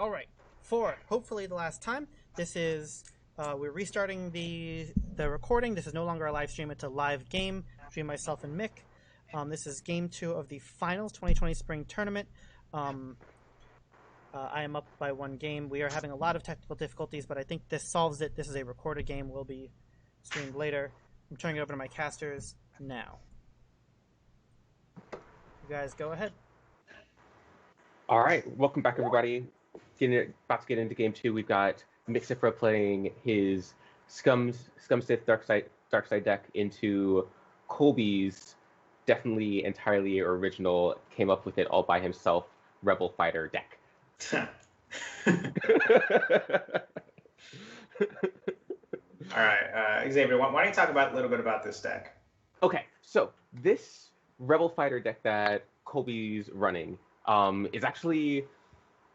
All right, for hopefully the last time, this is we're restarting the recording. This is no longer a live stream; it's a live game between myself and Mick. This is game 2 of the finals 2020 spring tournament. I am up by 1 game. We are having a lot of technical difficulties, but I think this solves it. This is a recorded game. Will be streamed later. I'm turning it over to my casters now. You guys go ahead. All right, welcome back, everybody. About to get into game 2. We've got Mick playing his Scum Sith Dark Side deck into Colby's definitely entirely original, came up with it all by himself, Rebel Fighter deck. All right, Xavier, why don't you talk a little bit about this deck? Okay, so this Rebel Fighter deck that Colby's running is actually,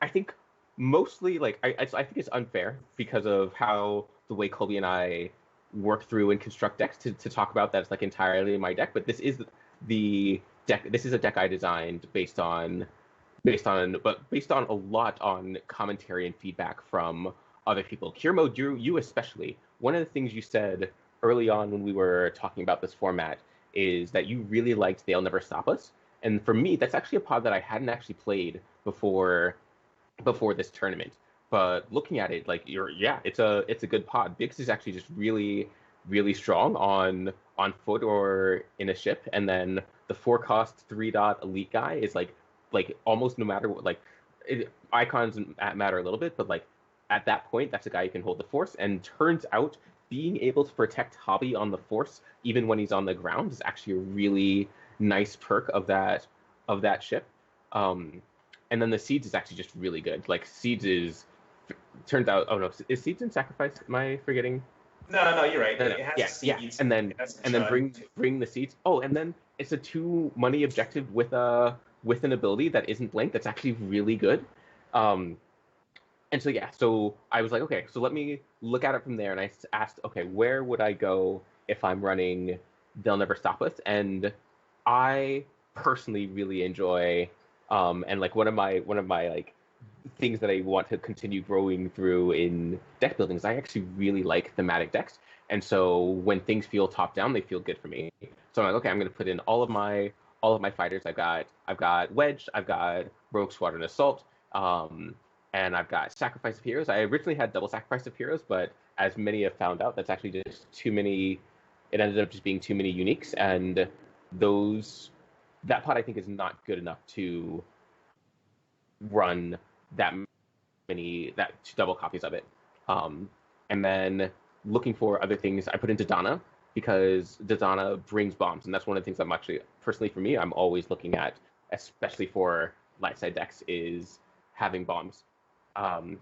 I think, mostly I think it's unfair because of how the way Colby and I work through and construct decks to talk about that it's like entirely my deck. But this is the deck. This is a deck I designed based on a lot on commentary and feedback from other people. Kiramode, you especially. One of the things you said early on when we were talking about this format is that you really liked They'll Never Stop Us. And for me, that's actually a pod that I hadn't actually played before this tournament. But looking at it, it's a good pod. Biggs is actually just really, really strong on foot or in a ship, and then the 4-cost 3-dot elite guy is like almost no matter what, icons matter a little bit, but at that point, that's a guy who can hold the force. And turns out being able to protect Hobby on the force even when he's on the ground is actually a really nice perk of that ship. And then the Seeds is actually just really good. Seeds turns out, oh no, is Seeds in Sacrifice? Am I forgetting? No, you're right. No. It has Seeds. And then bring the Seeds. Oh, and then it's a 2 money objective with an ability that isn't blank. That's actually really good. And so I was like, okay, so let me look at it from there. And I asked, okay, where would I go if I'm running They'll Never Stop Us? And I personally really enjoy, and one of my things that I want to continue growing through in deck building is I actually really like thematic decks. And so when things feel top down, they feel good for me. So I'm like, okay, I'm going to put in all of my fighters. I've got Wedge, I've got Rogue Squadron Assault, and I've got Sacrifice of Heroes. I originally had double Sacrifice of Heroes, but as many have found out, that's actually just too many. It ended up just being too many uniques, and that pot I think is not good enough to run that double copies of it. And then looking for other things, I put into Donna because Donna brings bombs, and that's one of the things I'm actually, personally for me, I'm always looking at, especially for light side decks, is having bombs. The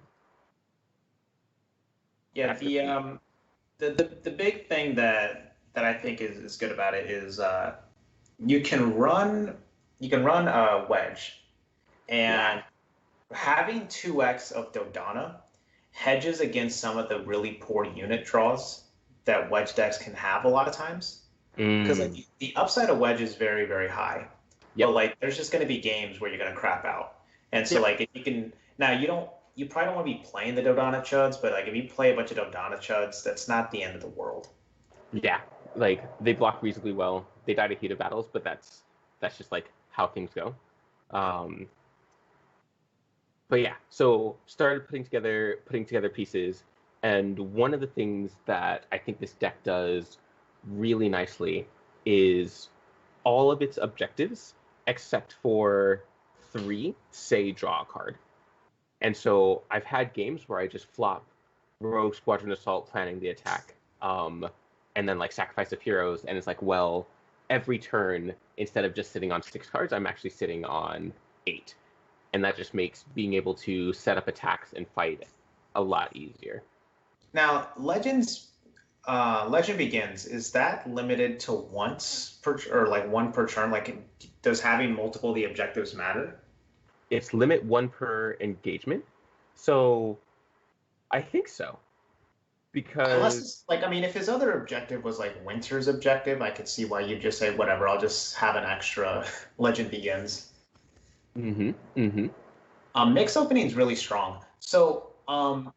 big thing that I think is good about it is you can run Wedge, and having 2x of Dodonna hedges against some of the really poor unit draws that Wedge decks can have a lot of times. Because the upside of Wedge is very, very high. Yep. But there's just going to be games where you're going to crap out. And so if you can, now you probably don't want to be playing the Dodonna chuds, but if you play a bunch of Dodonna chuds, that's not the end of the world. Yeah, they block reasonably well. They die to heated battles, but that's just how things go. But yeah, so started putting together pieces, and one of the things that I think this deck does really nicely is all of its objectives, except for 3, say draw a card. And so I've had games where I just flop Rogue Squadron Assault planning the attack, and then Sacrifice of Heroes, and it's well, every turn, instead of just sitting on 6 cards, I'm actually sitting on 8. And that just makes being able to set up attacks and fight a lot easier. Now, Legend Begins, is that limited to once per, or one per turn? Does having multiple of the objectives matter? It's limit 1 per engagement. So I think so. Because if his other objective was Winter's objective, I could see why you'd just say, whatever, I'll just have an extra Legend Begins. Mm-hmm. Mm-hmm. Mick's opening is really strong. So, Hold on.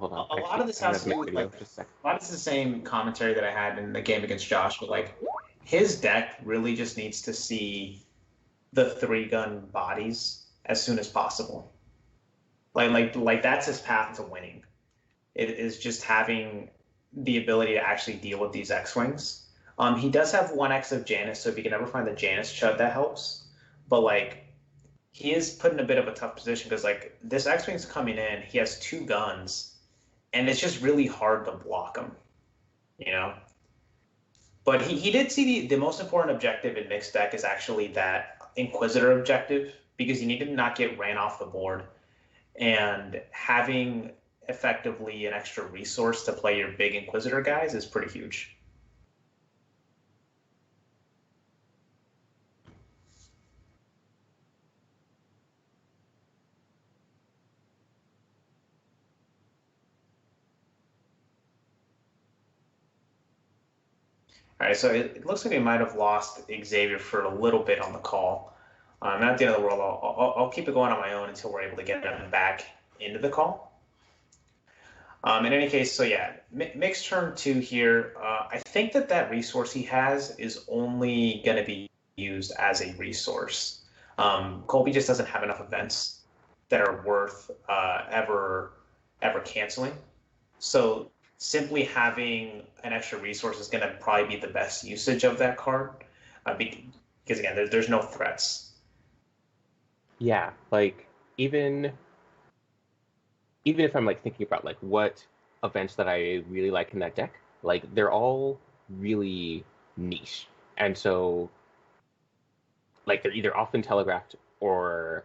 a lot Actually, of this I don't has have to Mick do with video. like Just a sec. a lot of this is the same commentary that I had in the game against Josh, but like his deck really just needs to see the three gun bodies as soon as possible. Like that's his path to winning. It is just having the ability to actually deal with these X-Wings. He does have 1x of Janus, so if you can ever find the Janus Chud, that helps. But like he is put in a bit of a tough position because like this X-Wing's coming in, he has two guns, and it's just really hard to block him, you know? But he did see the most important objective in mixed deck is actually that Inquisitor objective because you need to not get ran off the board. And having effectively an extra resource to play your big Inquisitor guys is pretty huge. All right, so it looks like we might have lost Xavier for a little bit on the call. Not at the end of the world. I'll keep it going on my own until we're able to get him back into the call. In any case, so yeah, Mick's turn 2 here. I think that resource he has is only going to be used as a resource. Colby just doesn't have enough events that are worth ever canceling. So simply having an extra resource is going to probably be the best usage of that card because again, there's no threats. Yeah, like even if I'm like thinking about like what events that I really like in that deck, like they're all really niche, and so like they're either often telegraphed or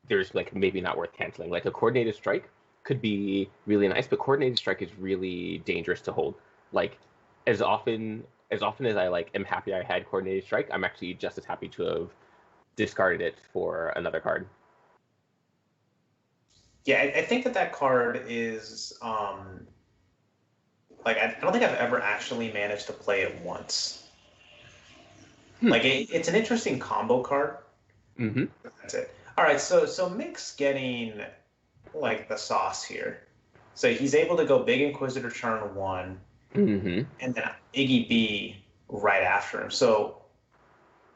there's like maybe not worth canceling. Like a coordinated strike could be really nice, but coordinated strike is really dangerous to hold. Like as often as I like am happy I had coordinated strike, I'm actually just as happy to have discarded it for another card. Yeah, I think that card is like I don't think I've ever actually managed to play it once. Like it's an interesting combo card. Mm-hmm. That's it. All right, so Mick's getting like the sauce here. So he's able to go big Inquisitor turn 1, Mm-hmm. and then Iggy B right after him. So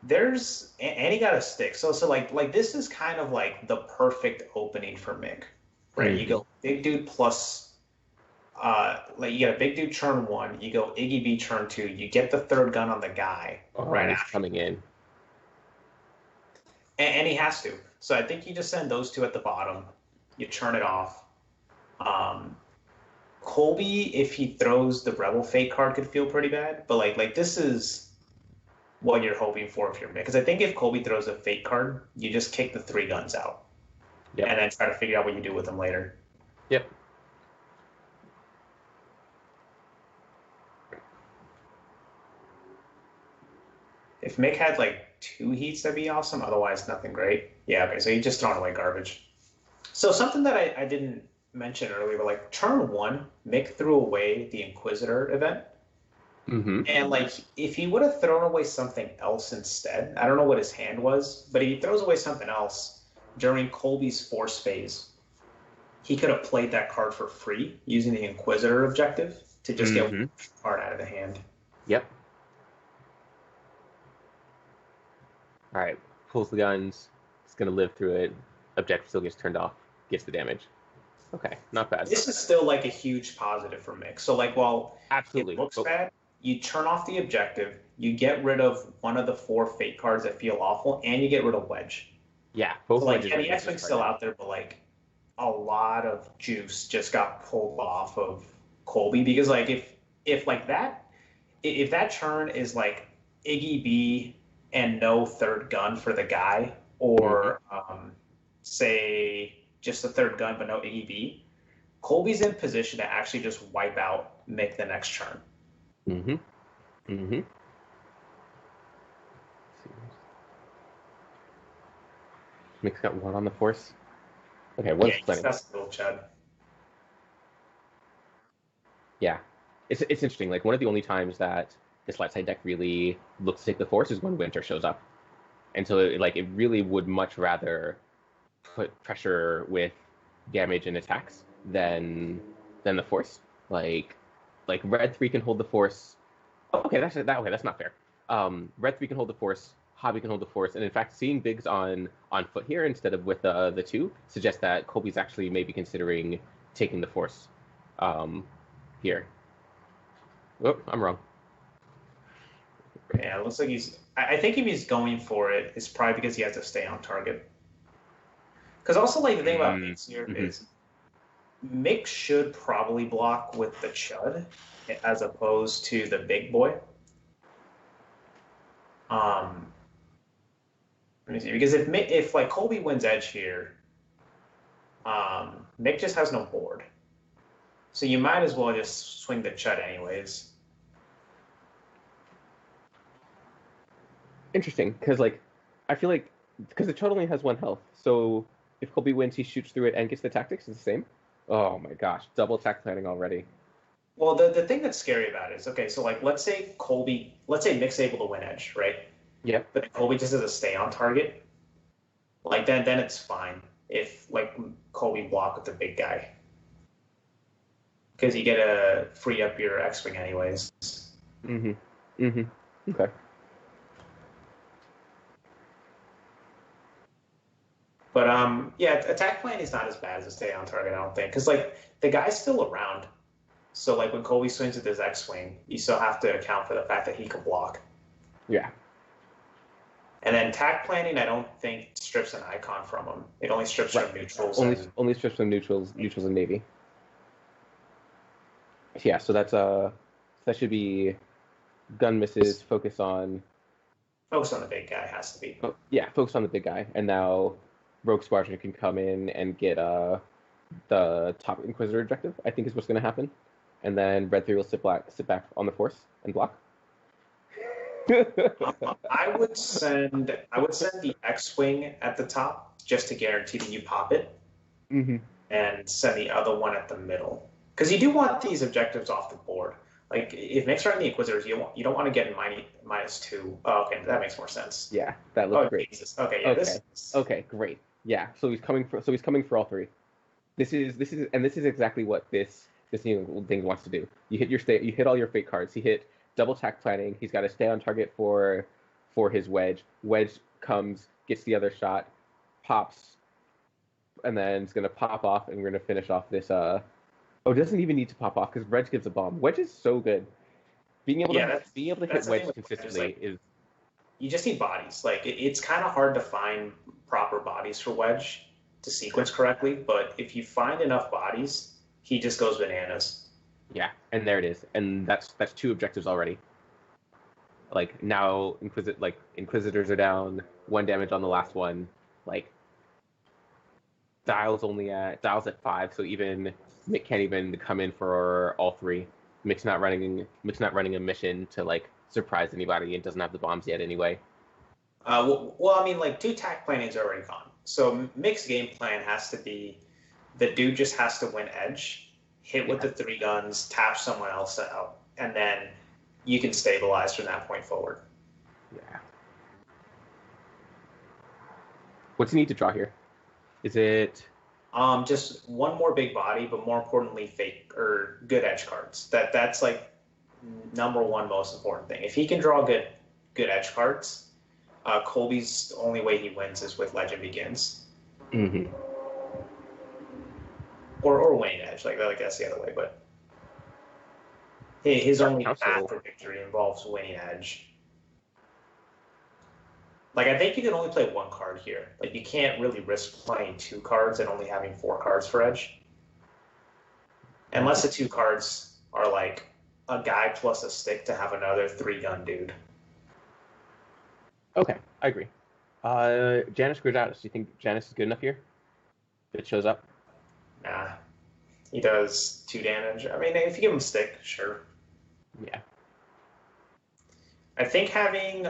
and he got a stick. So like this is kind of like the perfect opening for Mick, right? Mm-hmm. You go big dude plus like you get a big dude turn 1, you go Iggy B turn 2, you get the third gun on the guy right He's after, coming in. and he has to. So I think you just send those two at the bottom, you turn it off. Colby, if he throws the Rebel Fate card, could feel pretty bad, but like this is what you're hoping for if you're Mick. Because I think if Colby throws a Fate card, you just kick the three guns out, Yep. and then try to figure out what you do with them later. Yep. If Mick had like 2 heats, that'd be awesome. Otherwise, nothing great. Yeah, okay, so he's just throwing away garbage. So something that I didn't mention earlier, but like turn 1, Mick threw away the Inquisitor event. Mm-hmm. And like if he would have thrown away something else instead, I don't know what his hand was, but if he throws away something else during Colby's force phase, he could have played that card for free using the Inquisitor objective to just get one card out of the hand. Yep. All right, pulls the guns. It's gonna live through it. Objective still gets turned off. Gets the damage. Okay, not bad. This is still like a huge positive for Mick. So like while Absolutely. it looks bad, you turn off the objective, you get rid of one of the 4 fate cards that feel awful, and you get rid of Wedge. Yeah, both so like wedges. yeah, the X-Wing's still out there, but like a lot of juice just got pulled off of Colby because like if like that if that turn is like Iggy B and no third gun for the guy, or say just the third gun but no Iggy B, Colby's in position to actually just wipe out Mick the next turn. Mm-hmm. Mm-hmm. Mick's got 1 on the force. Okay, one's plenty. That's a little Chad. Yeah, it's interesting. Like one of the only times that this light side deck really looks to take the force is when Winter shows up, and so it really would much rather put pressure with damage and attacks than the force. Like red 3 can hold the force. Okay, that's not fair. Red 3 can hold the force, Hobby can hold the force, and in fact, seeing Biggs on foot here instead of with the 2 suggests that Colby's actually maybe considering taking the force here. Oh, I'm wrong. Yeah, it looks like he's. I think if he's going for it, it's probably because he has to stay on target. Because also, like, the thing about Mick here is Mick should probably block with the Chud as opposed to the big boy. Let me see, because if like Colby wins edge here, Mick just has no board, so you might as well just swing the Chud anyways. Interesting, because like I feel like because the Chud only has 1 health, so if Colby wins, he shoots through it and gets the tactics. It's the same. Oh my gosh, double attack planning already. Well, the thing that's scary about it is, okay, so like let's say Mick's able to win edge, right? Yep. But Colby just has to stay on target. Like then it's fine if like Colby block with the big guy, because you get to free up your X-wing anyways. Okay. But yeah, attack plan is not as bad as a stay on target, I don't think, because like the guy's still around. So like when Colby swings with his X-wing, you still have to account for the fact that he can block. Yeah. And then tack planning, I don't think strips an icon from him. It only strips from neutrals. Only strips from neutrals and navy. Yeah, so that's that should be gun misses. Focus on the big guy has to be. Yeah, focus on the big guy, and now Rogue Squadron can come in and get the top Inquisitor objective. I think is what's going to happen, and then Red 3 will sit back on the force and block. I would send the X-wing at the top just to guarantee that you pop it, and send the other one at the middle, because you do want these objectives off the board. Like if Mick's running the Inquisitors, you don't want to get -2. Oh, okay, that makes more sense. Yeah, that looks great. Jesus. Okay, yeah, okay. Okay, great. Yeah, so he's coming for all 3. This is exactly what this new thing wants to do. You hit all your fate cards. He hit double tack planning. He's got to stay on target for his wedge. Wedge comes, gets the other shot, pops, and then it's gonna pop off, and we're gonna finish off this. Oh, it doesn't even need to pop off because Wedge gives a bomb. Wedge is so good. Being able to hit Wedge consistently is. You just need bodies. Like it's kind of hard to find proper bodies for Wedge to sequence correctly, but if you find enough bodies, he just goes bananas. Yeah, and there it is, and that's 2 objectives already. Like now, Inquisitors are down, 1 damage on the last one. Like Dial's at 5, so even Mick can't even come in for all 3. Mick's not running a mission to like surprise anybody and doesn't have the bombs yet anyway. Well, I mean, like 2 tack planning's already gone. So Mick's game plan has to be the dude just has to win edge, hit with the 3 guns, tap someone else out, and then you can stabilize from that point forward. Yeah. What's he need to draw here? Is it just 1 more big body, but more importantly, fake or good edge cards. That's like number 1 most important thing. If he can draw good edge cards, Colby's only way he wins is with Legend Begins. Or winning edge, like that's the other way, but his only path for victory involves winning edge. Like I think you can only play 1 card here. Like you can't really risk playing 2 cards and only having 4 cards for edge, unless the 2 cards are like a guy plus a stick to have another 3-gun dude. Okay, I agree. Janus Gradatus, do you think Janus is good enough here? If it shows up? Nah. He does 2 damage. I mean, if you give him stick, sure. Yeah. I think having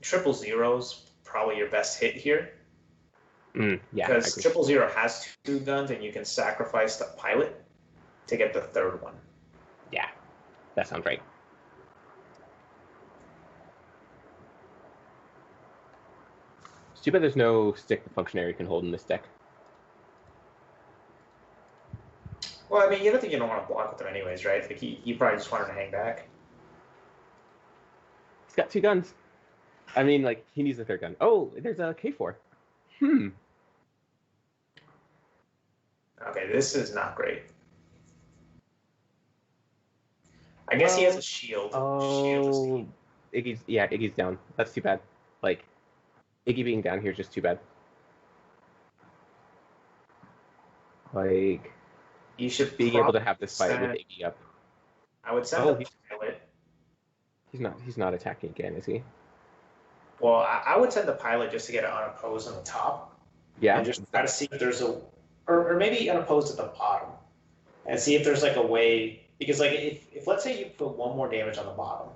000's probably your best hit here. Yeah. Because 000 has 2 guns and you can sacrifice the pilot to get the 3rd one. Yeah. That sounds right. It's too bad there's no stick the functionary can hold in this deck. Well, I mean, you don't think you don't want to block with him anyways, right? Like you probably just want him to hang back. He's got 2 guns. I mean, like, he needs a 3rd gun. Oh, there's a K4. Okay, this is not great. I guess he has a shield. Oh, Iggy's down. That's too bad. Like, Iggy being down here is just too bad. Like, You should being able to have this fight with Iggy up. I would send the pilot. He's not attacking again, is he? Well, I would send the pilot just to get it unopposed on the top. Yeah. And just try to see if there's or maybe unopposed at the bottom, and see if there's like a way. Because like if let's say you put 1 more damage on the bottom.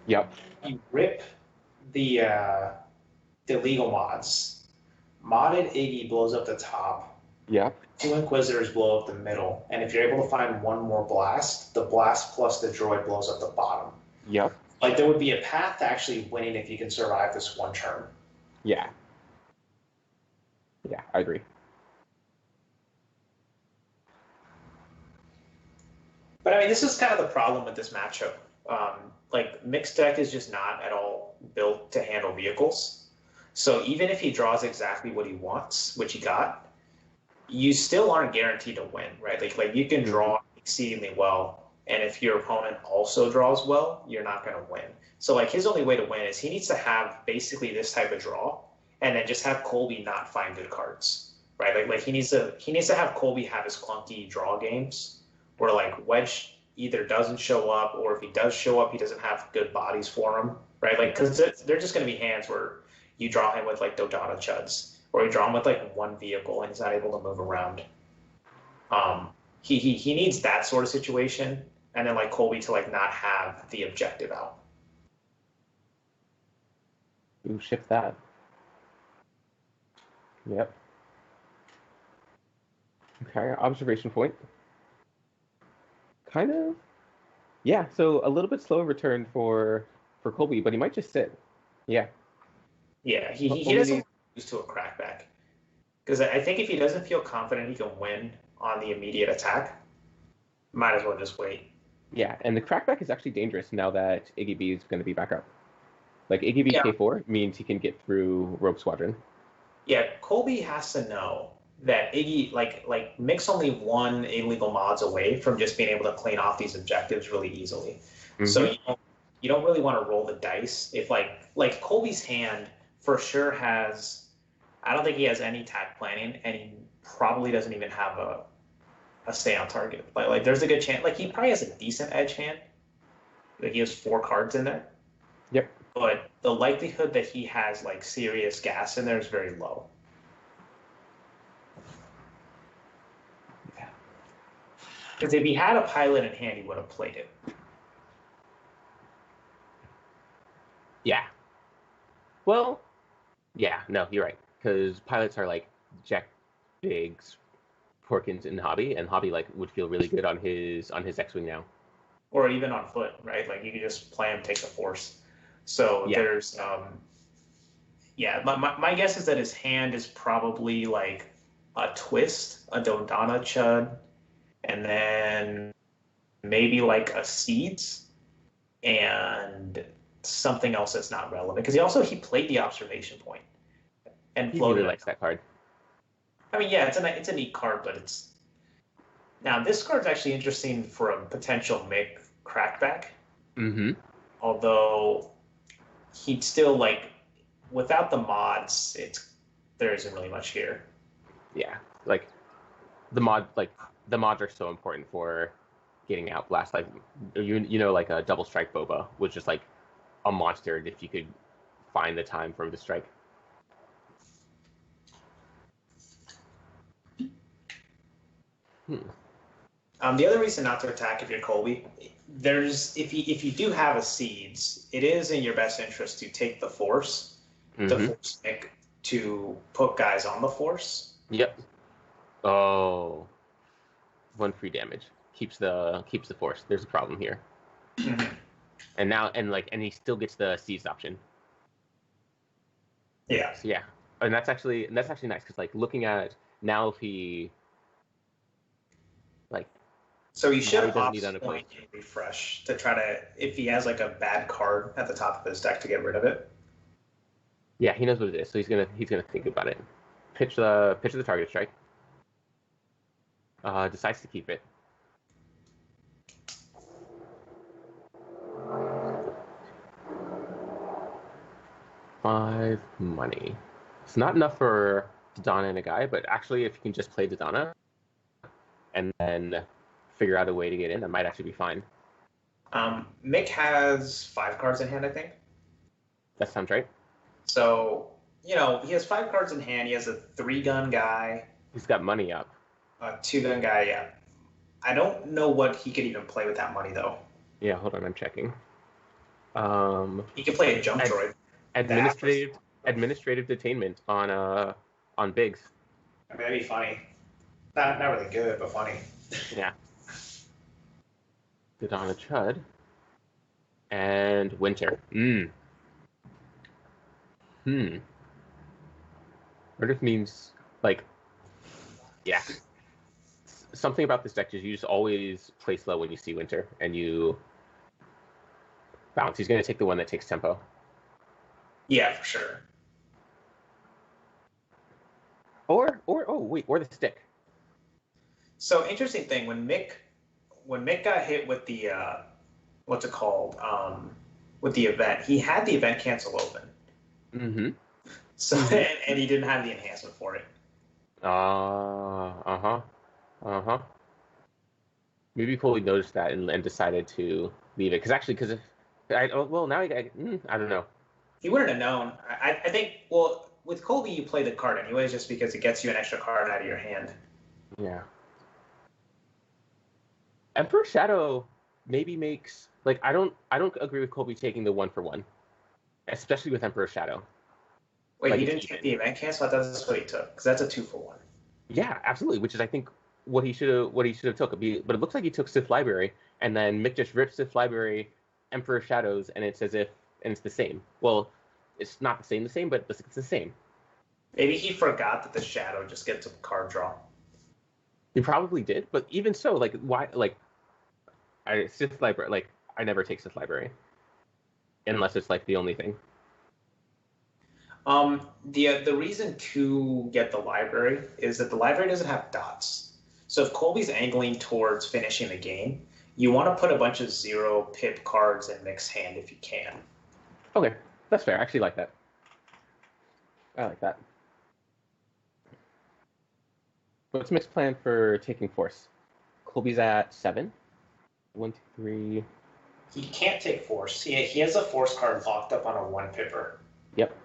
Yep. You rip the legal mods. Modded Iggy blows up the top. Yep. 2 Inquisitors blow up the middle, and if you're able to find 1 more blast, the blast plus the droid blows up the bottom. Yep. Like there would be a path to actually winning if you can survive this 1 turn. Yeah. Yeah, I agree. But I mean, this is kind of the problem with this matchup. Like Mick's deck is just not at all built to handle vehicles. So even if he draws exactly what he wants, which he got, you still aren't guaranteed to win, right? Like you can draw exceedingly well, and if your opponent also draws well, you're not going to win. So like his only way to win is he needs to have basically this type of draw, and then just have Colby not find good cards, right? Like he needs to have Colby have his clunky draw games where like Wedge either doesn't show up, or if he does show up, he doesn't have good bodies for him, right? Like because they're just going to be hands where you draw him with like Dodonna Chuds, or you draw him with like 1 vehicle and he's not able to move around. He needs that sort of situation, and then like Colby to like not have the objective out. Ooh, shift that. Yep. Okay, observation point. Kind of. Yeah, so a little bit slower return for Colby, but he might just sit. Yeah. Yeah, he doesn't lose to a crackback. Because I think if he doesn't feel confident he can win on the immediate attack, might as well just wait. Yeah, and the crackback is actually dangerous now that Iggy B is going to be back up. Like, Iggy B K4 means he can get through Rogue Squadron. Yeah, Colby has to know that Iggy, like Mick's only 1 illegal mods away from just being able to clean off these objectives really easily. Mm-hmm. So you don't really want to roll the dice. If like Colby's hand for sure has, I don't think he has any tack planning, and he probably doesn't even have a stay on target. Like there's a good chance, like he probably has a decent edge hand. Like he has 4 cards in there. Yep. But the likelihood that he has like serious gas in there is very low. Because if he had a pilot in hand, he would have played it. Yeah. Well, yeah, no, you're right. Because pilots are like Jack Biggs, Porkins, and Hobby, and Hobby like would feel really good on his X-Wing now. Or even on foot, right? Like you could just play him, take the force. So there's, my guess is that his hand is probably like a twist, a Dodonna Chud, and then maybe like a Seeds, and something else that's not relevant. Because he played the observation point and he floated. Really likes that card. I mean, yeah, it's a neat card, but it's now this card's actually interesting for a potential Mick crackback. Mm-hmm. Although he'd still like without the mods, there isn't really much here. Yeah, like the mods are so important for getting out blast. Like like a double strike Boba was just like a monster if you could find the time for him to strike. The other reason not to attack if you're Colby, if you do have a Seeds, it is in your best interest to take the Force, to force Mick to put guys on the Force. Yep. Oh, 1 free damage keeps the Force. There's a problem here. Mm-hmm. And he still gets the Seized option. Yeah. So, yeah, and that's actually nice because like looking at now if he like So he should Now he doesn't need opt unopposed. a refresh to try to, if he has like a bad card at the top of his deck, to get rid of it. Yeah, he knows what it is, so he's gonna think about it. Pitch the target strike. Decides to keep it. Five money. It's not enough for Donna and a guy, but actually, if you can just play Donna and then figure out a way to get in, that might actually be fine. Mick has 5 cards in hand, I think. That sounds right. So, he has 5 cards in hand. He has a 3-gun guy. He's got money up. A 2-gun guy, yeah. I don't know what he could even play with that money, though. Yeah, hold on, I'm checking. He could play a jump droid. Administrative detainment on Biggs. I mean, that'd be funny. Not really good, but funny. Yeah. Donna Chud. And Winter. Earth means, like, yeah. Something about this deck is you just always play slow when you see Winter, and you bounce. He's going to take the one that takes tempo. Yeah, for sure. Or the stick. So, interesting thing, when Mick got hit with the, what's it called, with the event, he had the event cancel open. Mm-hmm. So, and he didn't have the enhancement for it. Maybe Colby noticed that and decided to leave it. Because I don't know. He wouldn't have known. I think, well, with Colby, you play the card anyways, just because it gets you an extra card out of your hand. Yeah. Emperor Shadow maybe makes, like, I don't agree with Colby taking the 1-for-1, especially with Emperor Shadow. Wait, like, he didn't take the event cancel? I thought that's what he took, because that's a 2-for-1. Yeah, absolutely. Which is, I think, what he should have took. But it looks like he took Sith Library, and then Mick just ripped Sith Library, Emperor Shadows, and it's as if, and it's the same. Well, it's not the same, but it's the same. Maybe he forgot that the Shadow just gets a card draw. He probably did, but even so, like, why? Like, Sith Library, like, I never take Sith Library unless it's like the only thing. The reason to get the library is that the library doesn't have dots. So if Colby's angling towards finishing the game, you want to put a bunch of 0-pip cards in Mick's hand if you can. Okay, that's fair. I actually like that. I like that. What's Mick's plan for taking Force? Colby's at 7. 1, 2, 3. He can't take Force. He has a Force card locked up on a 1-pipper. Yep.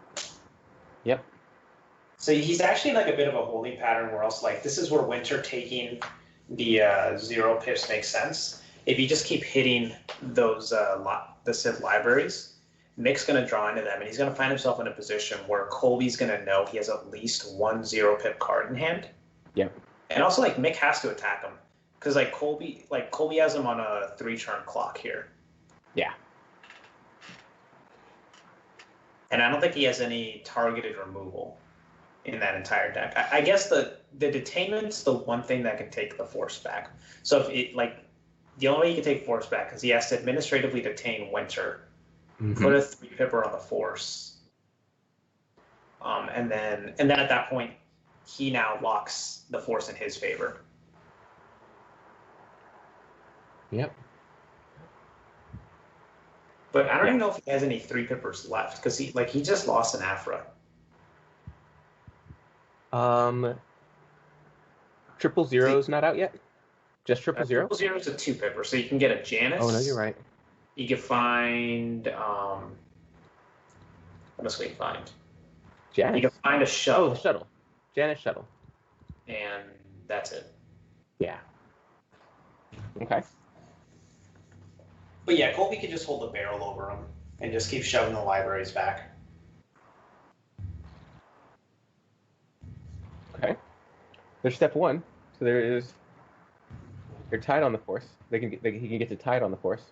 So he's actually like a bit of a holding pattern where else, like, this is where Winter taking the 0 pips makes sense. If you just keep hitting those the Sith libraries, Mick's going to draw into them, and he's going to find himself in a position where Colby's going to know he has at least 1 0-pip card in hand. Yep. And also, like, Mick has to attack him because Colby has him on a 3-turn clock here. Yeah. And I don't think he has any targeted removal in that entire deck. I guess the detainment's the one thing that can take the Force back. So if it, like, the only way he can take Force back is he has to administratively detain Winter, put a 3-pipper on the Force, and then at that point he now locks the Force in his favor. Yep. But I don't even know if he has any 3-pippers left because he just lost an Afra. Triple Zero's not out yet? Just Triple Zero? Triple Zero is a 2-pipper, so you can get a Janus. Oh, no, you're right. You can find, what else can you find? Janus? You can find a shuttle. Oh, the shuttle. Janus shuttle. And that's it. Yeah. Okay. But yeah, Colby could just hold the barrel over him and just keep shoving the libraries back. Okay. There's step 1. So they're tied on the Force. He can get to tied on the Force.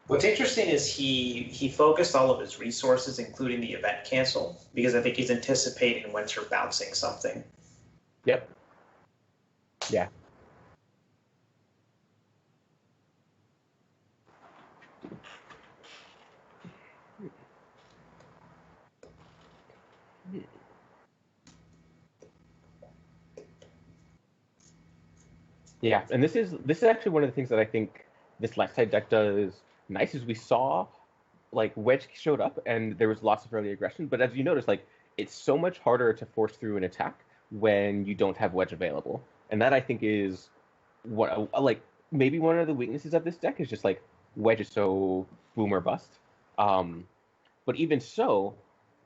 What's interesting is he focused all of his resources, including the event cancel, because I think he's anticipating Winter bouncing something. Yep. Yeah. Yeah, and this is actually one of the things that I think this left side deck does nice is we saw like Wedge showed up and there was lots of early aggression, but as you notice, like it's so much harder to force through an attack when you don't have Wedge available, and that I think is what like maybe one of the weaknesses of this deck is just like Wedge is so boom or bust. But even so,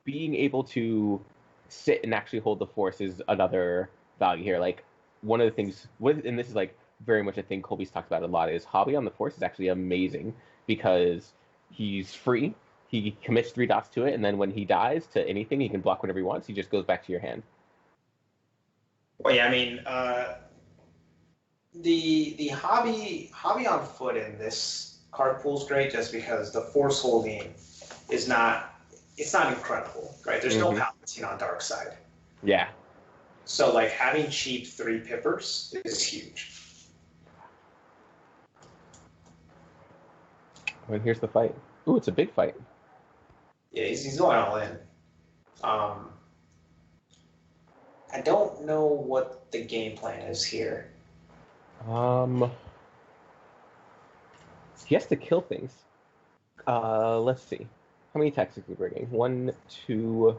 being able to sit and actually hold the force is another value here. Like one of the things, and this is like very much a thing Colby's talked about a lot, is Hobby on the force is actually amazing because he's free. He commits 3 dots to it, and then when he dies to anything, he can block whenever he wants. He just goes back to your hand. Well, yeah, I mean, the hobby on foot in this card pool is great just because the force holding is not incredible, right? There's no Palpatine on dark side. Yeah. So like having cheap 3 pippers is huge. And here's the fight. Ooh, it's a big fight. Yeah, he's going all in. I don't know what the game plan is here. He has to kill things. Let's see. How many attacks is he bringing? 1, 2.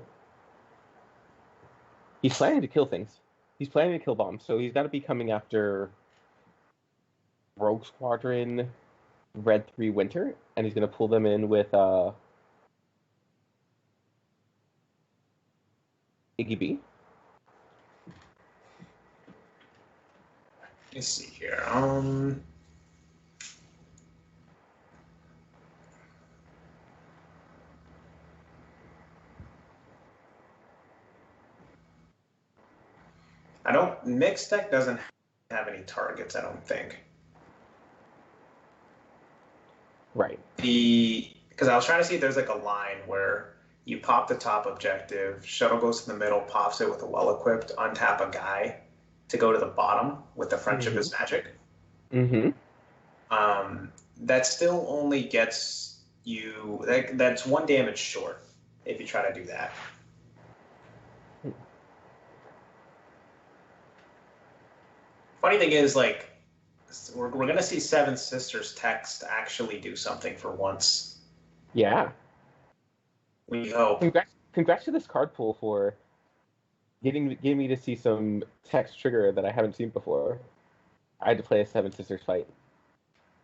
He's planning to kill things. He's planning to kill bombs, so he's got to be coming after Rogue Squadron, Red 3 Winter, and he's going to pull them in with Iggy B. Let's see here. Mick's deck doesn't have any targets, I don't think. Right. Because I was trying to see if there's like a line where you pop the top objective, shuttle goes to the middle, pops it with a well-equipped, untap a guy to go to the bottom with the Friendship is Magic. That still only gets you, that's 1 damage short if you try to do that. Funny thing is, like, we're going to see Seven Sisters text actually do something for once. Yeah. We hope. Congrats to this card pool for getting me to see some text trigger that I haven't seen before. I had to play a Seven Sisters fight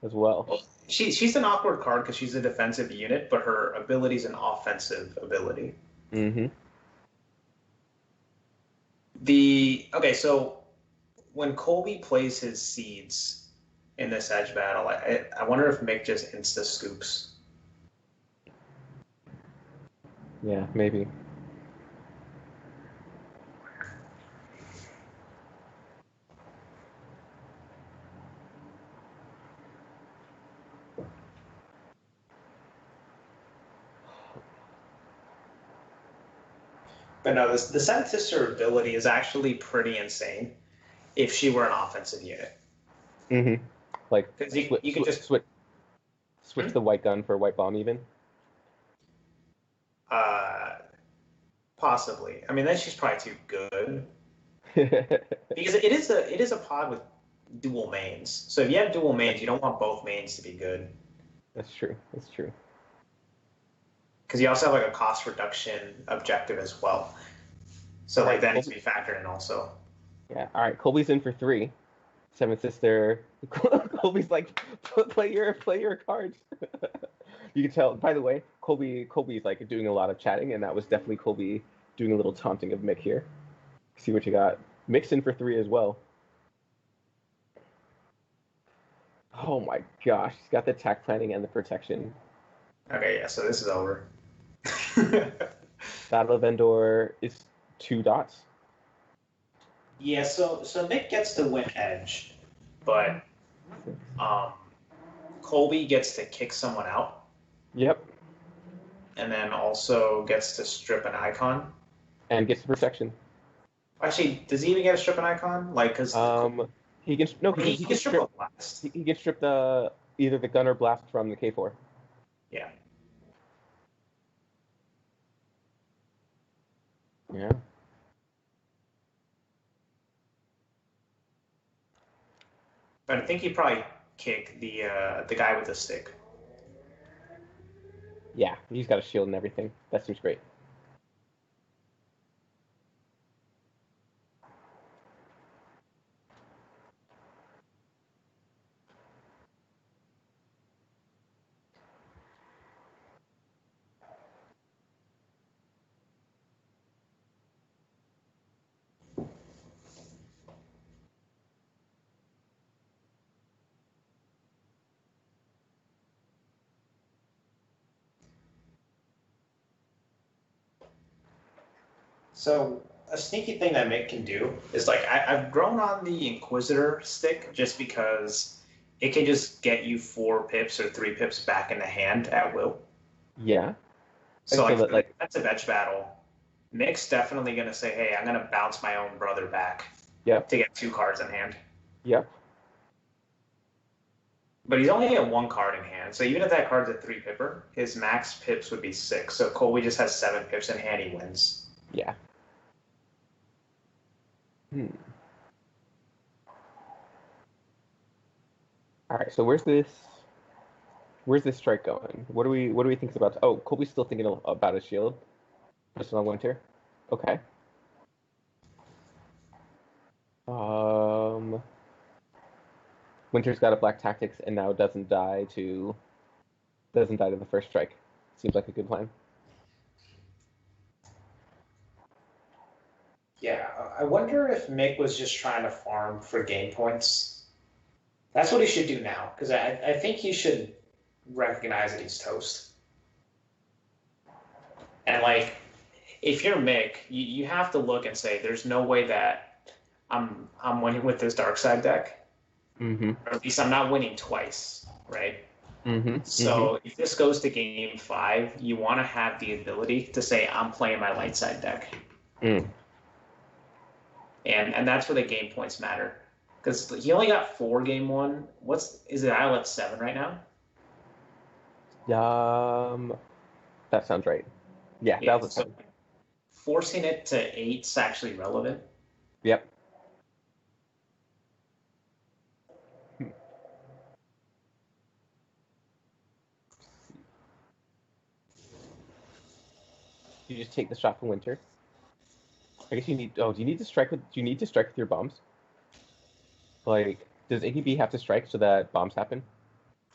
as well. She's an awkward card because she's a defensive unit, but her ability is an offensive ability. Okay, so when Colby plays his seeds in this edge battle, I wonder if Mick just insta scoops. Yeah, maybe. But no, the Seven Sister ability is actually pretty insane if she were an offensive unit. Like, you can just switch the white gun for white bomb even? Possibly. I mean, then she's probably too good. Because it is a pod with dual mains. So if you have dual mains, you don't want both mains to be good. That's true. Because you also have like a cost reduction objective as well. So like that needs to be factored in also. Yeah. All right. Colby's in for 3. Seven Sister. Colby's like, play your cards. You can tell. Colby's like doing a lot of chatting, and that was definitely Colby doing a little taunting of Mick here. See what you got. Mick's in for 3 as well. Oh my gosh, he's got the attack planning and the protection. Okay, yeah. So this is over. Battle of Endor is 2 dots. Yeah, so Mick gets to win edge, but Colby gets to kick someone out. Yep. And then also gets to strip an icon. And gets the protection. Actually, does he even get to strip an icon? Like, because He can no. He He can can strip a blast. He can strip the either the gun or blast from the K4. Yeah. Yeah. But I think he probably kick the guy with the stick. Yeah, he's got a shield and everything. That seems great. So a sneaky thing that Mick can do is like I've grown on the Inquisitor stick just because it can just get you 4 pips or 3 pips back in the hand at will. Yeah. So And so like that's a vetch battle. Mick's definitely gonna say, "Hey, I'm gonna bounce my own brother back Yep. to get 2 cards in hand." Yep. But he's only at 1 card in hand, so even if that card's a 3 pipper, his max pips would be 6. So Colby just has 7 pips in hand, he wins. Yeah. All right. So where's this strike going? What do we think about? Oh, Colby's still thinking about his shield. Just on Winter. Okay. Winter's got a black tactics and now doesn't die to the first strike. Seems like a good plan. Yeah, I wonder if Mick was just trying to farm for game points. That's what he should do now, because I think he should recognize that he's toast. And like, if you're Mick, you have to look and say, "There's no way that I'm winning with this dark side deck, Mm-hmm. or at least I'm not winning twice, right?" Mm-hmm. So if this goes to game 5, you want to have the ability to say, "I'm playing my light side deck." Mm. And that's where the game points matter, because he only got 4 game 1. Is it Isle at 7 right now? That sounds right. Yeah, that was a 7. Forcing it to 8 is actually relevant. Yep. You just take the shot from Winter. I guess you need. Oh, do you need to strike with? Do you need to strike with your bombs? Like, does AKB have to strike so that bombs happen?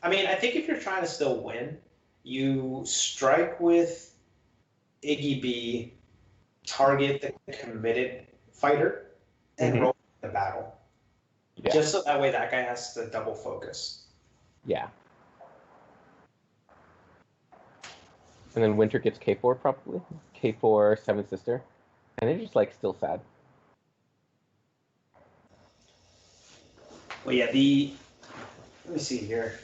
I mean, I think if you're trying to still win, you strike with Iggy B, target the committed fighter, and roll the battle. Yeah. Just so that way that guy has to double focus. Yeah. And then Winter gets K4 probably. K4, 7th Sister. And they're just like still sad. Well, yeah, let me see here.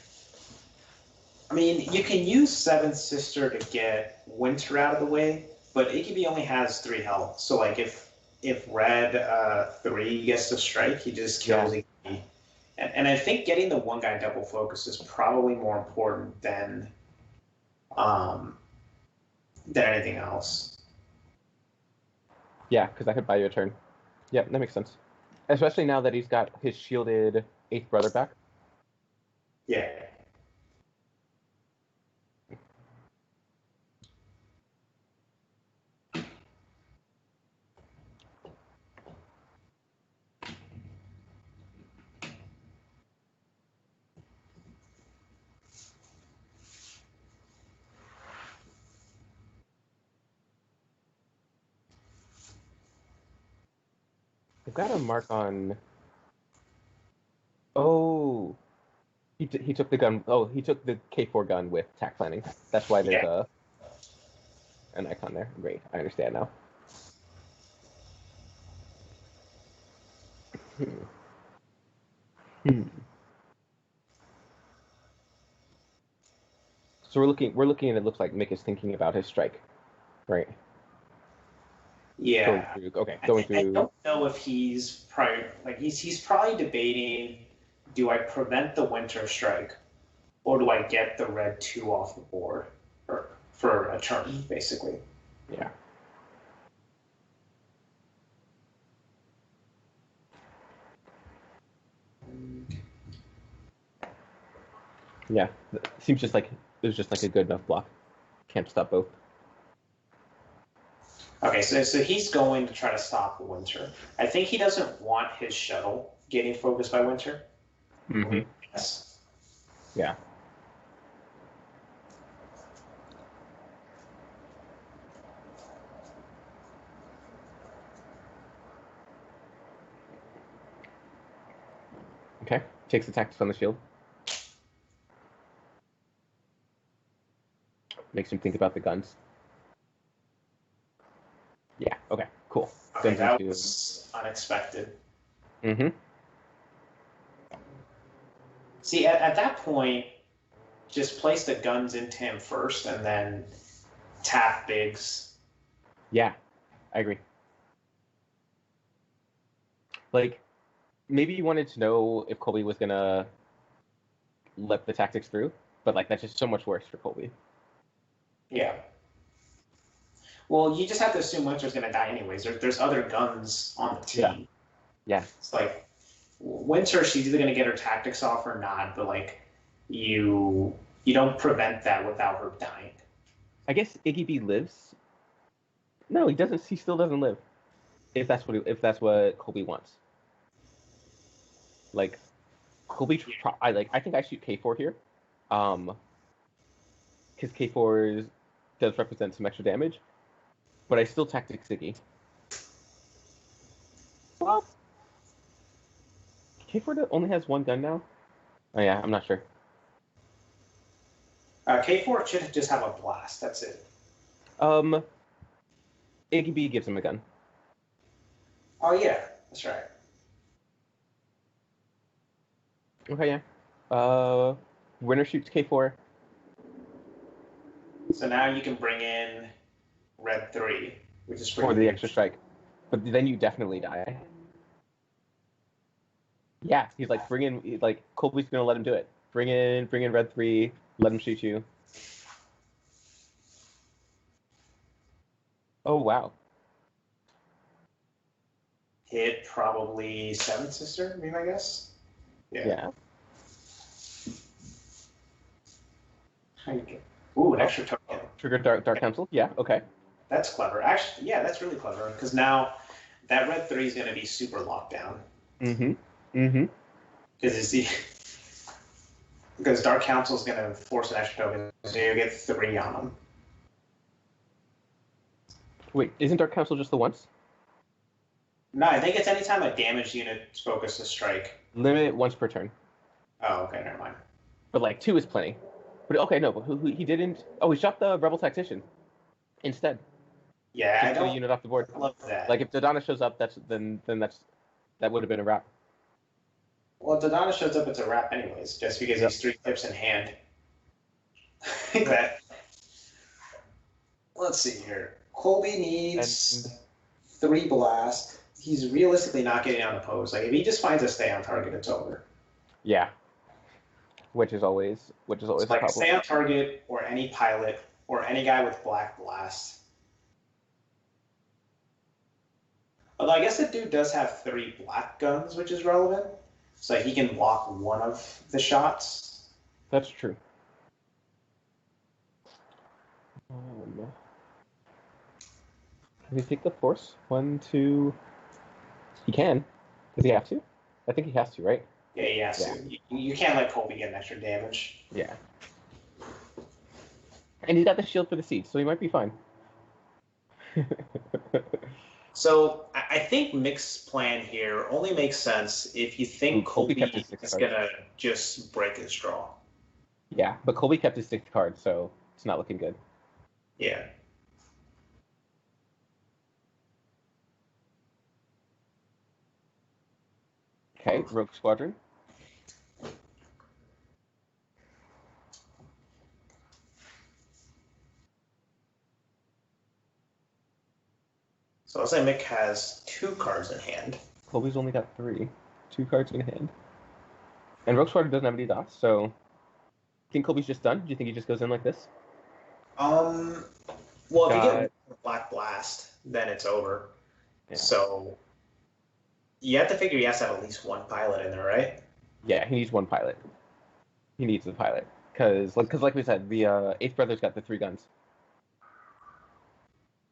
I mean, you can use 7th Sister to get Winter out of the way, but AKB only has 3 health. So, like, if Red 3 gets to strike, he just kills AKB. And I think getting the one guy double focus is probably more important than anything else. Yeah, because I could buy you a turn. Yep, that makes sense. Especially now that he's got his shielded 8th brother back. Yeah. I've got a mark on. Oh, he took the gun. Oh, he took the K4 gun with tack planning. That's why there's an icon there. Great, I understand now. So we're looking, and it looks like Mick is thinking about his strike, right? Yeah. Going through. I don't know if he's Like he's probably debating, do I prevent the Winter Strike, or do I get the red 2 off the board for a turn, basically? Yeah. Yeah. Seems just like it was just like a good enough block. Can't stop both. Okay, so he's going to try to stop Winter. I think he doesn't want his shuttle getting focused by Winter. Mm-hmm. Yes. Yeah. Okay. Takes the tactics on the shield. Makes him think about the guns. Yeah. Okay. Cool. Okay, Guns that into... was unexpected. Mm-hmm. See, at that point, just place the guns into him first, and then tap Biggs. Yeah, I agree. Like, maybe you wanted to know if Colby was gonna let the tactics through, but like that's just so much worse for Colby. Yeah. Well, you just have to assume Winter's going to die anyways. There's other guns on the team. Yeah. It's like Winter, she's either going to get her tactics off or not, but like you don't prevent that without her dying. I guess Iggy B lives. No, he doesn't. He still doesn't live. If that's what Colby wants. Like, Colby, I think I shoot K4 here, because K4 does represent some extra damage, but I still tactic Iggy. Well, K4 only has one gun now. Oh yeah, I'm not sure. K4 should just have a blast. That's it. Iggy B gives him a gun. Oh yeah, that's right. Okay, yeah. Winner shoots K4. So now you can bring in red 3, which is pretty For the huge. extra strike. But then you definitely die. Yeah, he's like, Colby's gonna let him do it. Bring in red 3, let him shoot you. Oh, wow. Hit probably 7th Sister, I mean, I guess. Yeah. How you get? Ooh, an extra token. Trigger Dark Council. Yeah, okay. That's clever. Actually, yeah, that's really clever, because now that red 3 is going to be super locked down. Mm-hmm. Mm-hmm. Because Dark Council is going to force an extra token, so you get 3 on them. Wait, isn't Dark Council just the once? No, I think it's anytime a damaged unit focuses a strike. Limit once per turn. Oh, okay, never mind. But like 2 is plenty. But okay, no, but he didn't. Oh, he shot the Rebel Tactician instead. Yeah, Just I get don't a unit off the board. love that. Like if Dodonna shows up, that would have been a wrap. Well, if Dodonna shows up, it's a wrap anyways, just because he's 3 clips in hand. That. Let's see here. Colby needs 3 blast. He's realistically not getting unopposed. Like if he just finds a stay on target, it's over. Yeah. Which is always a Like problem. stay on target, or any pilot, or any guy with black blast. Although I guess the dude does have 3 black guns, which is relevant. So he can block one of the shots. That's true. Can he take the force? 1, 2. He can. Does he have to? I think he has to, right? Yeah, he has to. You can't let Colby get an extra damage. Yeah. And he's got the shield for the siege, so he might be fine. So I think Mick's plan here only makes sense if you think Colby Colby kept his 6 is cards. going to just break his draw. Yeah, but Colby kept his 6 card, so it's not looking good. Yeah. Okay, Rogue Squadron. So let's say Mick has 2 cards in hand. Colby's only got 3. 2 cards in hand. And Rogue Squadron doesn't have any dots, so... Think Colby's just done? Do you think he just goes in like this? Well, if you get Black Blast, then it's over. Yeah. So you have to figure he has to have at least one pilot in there, right? Yeah, he needs one pilot. He needs the pilot. Because like we said, the 8th Brother's got the 3 guns.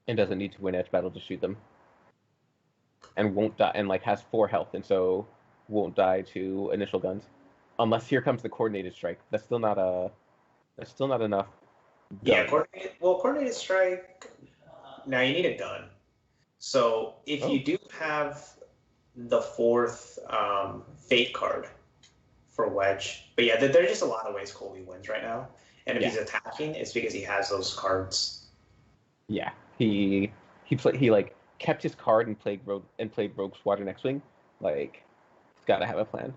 And doesn't need to win edge battle to shoot them. And won't die, and like has 4 health, and so won't die to initial guns. Unless here comes the coordinated strike. That's still not enough. Yeah, coordinated strike. Now you need a gun. So if you do have the 4th fate card for wedge, but yeah, there are just a lot of ways Colby wins right now. And if he's attacking, it's because he has those cards. Yeah, he like kept his card and played Rogue Squadron X-Wing. Like, he's got to have a plan.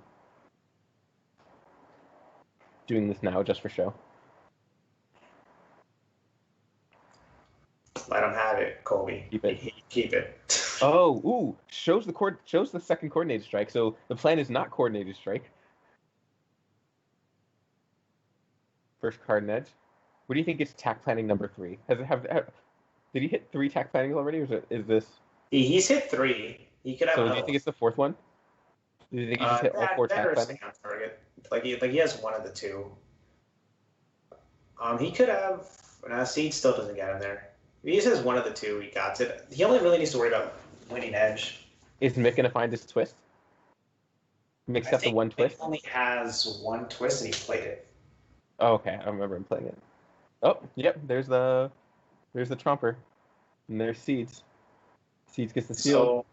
Doing this now just for show. Let him have it, Colby. Keep it. Keep it. Oh, ooh! Shows the second coordinated strike. So the plan is not coordinated strike. First card in edge. What do you think is tack planning number 3? Did he hit 3 tack plannings already, or is this? He's hit 3. He could have. So do you think it's the 4th one? Do you think he just hit all 4 tack plannings? Target. Like he has one of the 2. He could have. Seed still doesn't get him there. If he just has one of the 2, he got it. He only really needs to worry about winning edge. Is Mick gonna find his twist? Mick's got the one twist. He only has one twist, and he played it. Oh, okay, I remember him playing it. Oh, yep. There's the Tromper, and there's Seeds. Seeds gets the seal. So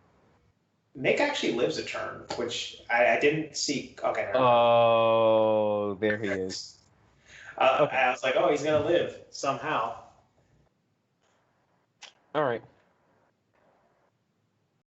Mick actually lives a turn, which I didn't see. Okay. Oh, there he is. Okay. I was like, oh, he's gonna live somehow. All right.